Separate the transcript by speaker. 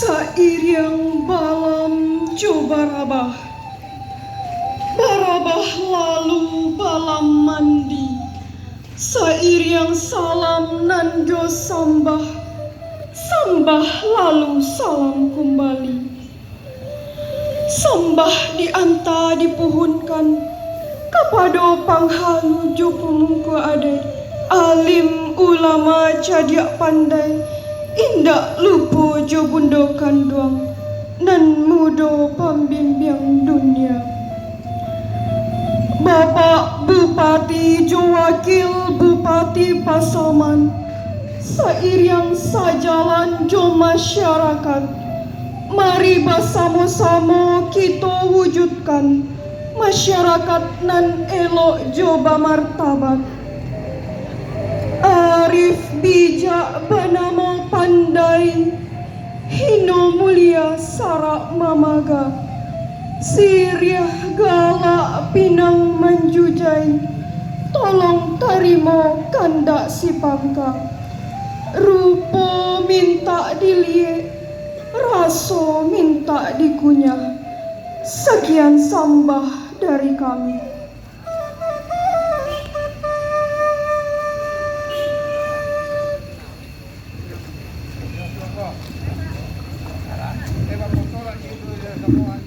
Speaker 1: Sairiang balam coba barabah lalu balam mandi, sairiang salam nanjo sambah lalu salam kembali. Sambah dianta dipuhunkan kapado panghalu jo pemungku adai, alim ulama cadiak pandai, indak lupa jo bundokan doang, nan mudo pembimbing dunia. Bapak Bupati jo wakil Bupati Pasaman, sairiang sajalan jo masyarakat, mari bersama-sama kita wujudkan masyarakat nan elok jo martabat. Arif bijak bernama pandai, hino mulia sarak mamaga, siriah galak pinang menjujai, tolong tarimo kandak si pangka, rupo minta diliek, raso minta dikunyah. Sekian sambah dari kami.
Speaker 2: Eva, por todas las